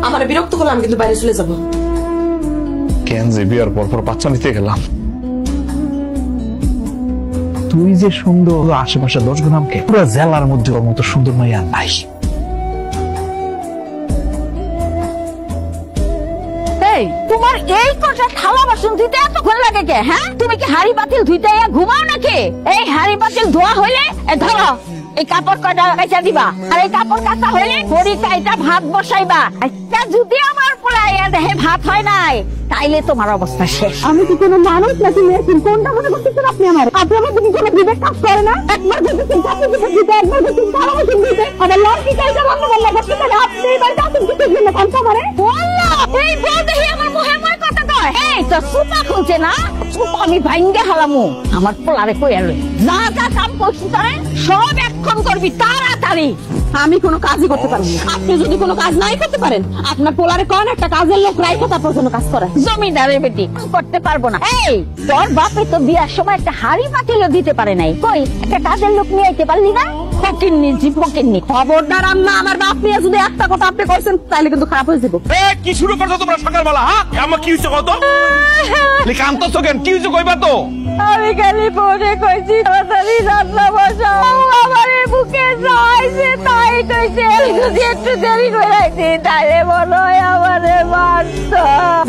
আমার বিরক্ত করলাম, কিন্তু বাইরে চলে যাবো। কেন যে বিয়ার পর পর বাচ্চা নিতে গেলাম? তুই যে সুন্দর, আশেপাশে 10 গ্রামকে পুরো জেলার মধ্যে ওর মতো সুন্দর মাইয়া নাই। তোমার এই কটা থালা বাসন ধুইতে এতক্ষণ লাগে কে? হ্যাঁ, তুমি কি হাড়ি পাতিল ধুইতে ঘুমাও নাকি? এই হাড়ি পাতিল ধোয়া হইলে ধরো এই কাপড় কয়টা কাইচা দিবা, আর এই কাপড় কাচা হইলে বড়ি কাইটা ভাত বসাইবা। আচ্ছা, যদি আমার পোলাই দেহে ভাত হয় নাই, তাইলে তোমার অবস্থা শেষ। আমি কি কোনো মানুষ নাকি মেশিন? কোনটা মনে করতেছেন আপনি? আপনার কি কোনো বিবেক কাজ করে না? একবার দেখতেছেন কাপড় দিতে, একবার দেখতেছেন থালা বাসন দিতে, আবার লড়কি কাইটা রান্না বান্না করতেছেন। আপনি এবার কাপড় দিতে গেলে কোন খাবারে? বললা এই বউ দেখি আমার মুখে মুখে কথা কয়। এই তো সুপা খুঁজে না, সুপা আমি ভাঙ্গে হালামু। আমার পোলারে কইয়া লই, যা যা কাম করছি তারে সব এখন করবি তাড়াতাড়ি। আমি কোনো কাজই করতে পারবো না। আপনি যদি কোনো কাজ নাই করতে পারেন, আপনার পোলারে কোন একটা কাজের লোক রাইখা তারপর কোনো কাজ করে। জমিদারের বেটি করতে পারবো না। এই তোর বাপে তো বিয়ার সময় একটা হাড়ি পাতিলও দিতে পারে নাই, কই একটা কাজের লোক নিয়ে আইতে পারলি না? ফকিন্নি জি ফকিন্নি। খবরদার আম্মা, আমার বাপ নিয়ে যদি একটা কথা আপনি কইছেন তাহলে কিন্তু খারাপ হয়ে যাবে। কি শুরু করছো তোমরা সকালবেলা? হ্যাঁ, আমার কি হইছে কত? কাঁদতেছো কেন? কি হইছে কইবা তো? আমি খালি ফোনে কইছি তাড়াতাড়ি রান্না বসাও, আমার বুকে যাইছে তাই কইছে। যদি একটু দেরি করে আইছি তাহলে মনে হয় আমারে মারত।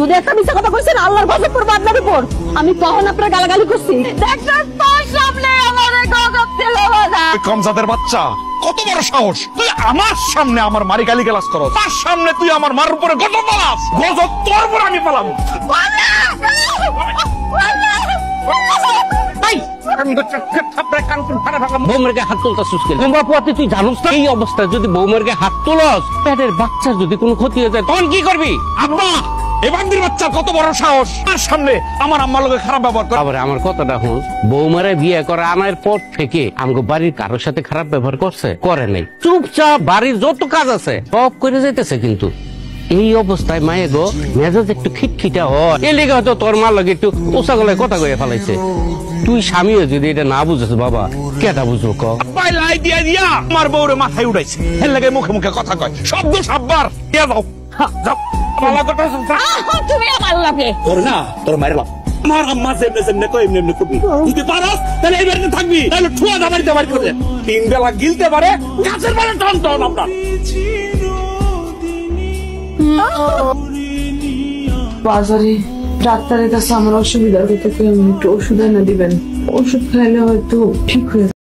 যদি একটা মিথ্যা কথা কইছেন আল্লাহর গজব পড়বে আপনার উপর। আমি কখন আপনার গালাগালি করছি? দেখছো তোর সামনে আমারে গজব দিল বাবা। কম জাতের বাচ্চা, কত বড় সাহস! তুই আমার সামনে আমার মারি গালি গালাজ করো, তার সামনে তুই আমার মার উপরে গজব পালাস। গজব তোর উপর আমি পালাম। বৌমার্গে হাত তুলতাছিস কেন? তুই জানোস না এই অবস্থায় যদি বৌমার্গে হাত তুলস, পেটের বাচ্চার যদি কোনো ক্ষতি হয়ে যায় তখন কি করবি? আব্বা, এই বান্দির বাচ্চা কত বড় সাহস তার সামনে আমার আম্মার লোকে খারাপ ব্যবহার করে। আবার আমার কথাটা শুন, বৌমারে বিয়ে করা আনার পর থেকে আমাকে বাড়ির কারোর সাথে খারাপ ব্যবহার করছে? করে নাই। চুপচাপ বাড়ির যত কাজ আছে সব করে যেতেছে। কিন্তু এই অবস্থায় মায়ে গো মেজাজ একটু খিটখিটা হয়, এই লেগে হয়তো তোর মা লাগে একটু ওষা গলায় কথা কয়ে ফেলাইছে। তুই স্বামীও যদি এটা না বুঝেছ বাবা, কেটা বুঝবো? লাই দিয়া দিয়া আমার বউরে মাথায় উঠাইছে, এর লাগে মুখে মুখে কথা কয়। শব্দ সাববার দিয়া যাও, যাও। তুমি আমার লাগে তোর না, তোর মায়ের বাপ আমার আম্মা যেমনে যেমনে কয় এমনি এমনি করবি। যদি পারস তাহলে এই বাড়িতে থাকবি, তাহলে ঠুয়া দাবাড়িতে বাড়ি করে 3 বেলা গিলতে পারে গাছের বাড়ি টান টান। আমরা বাজারে ডাক্তারের কাছে আমার অসুবিধার কথা একটু ওষুধ এনে দিবেন। ওষুধ খাইলে হয়তো ঠিক হয়ে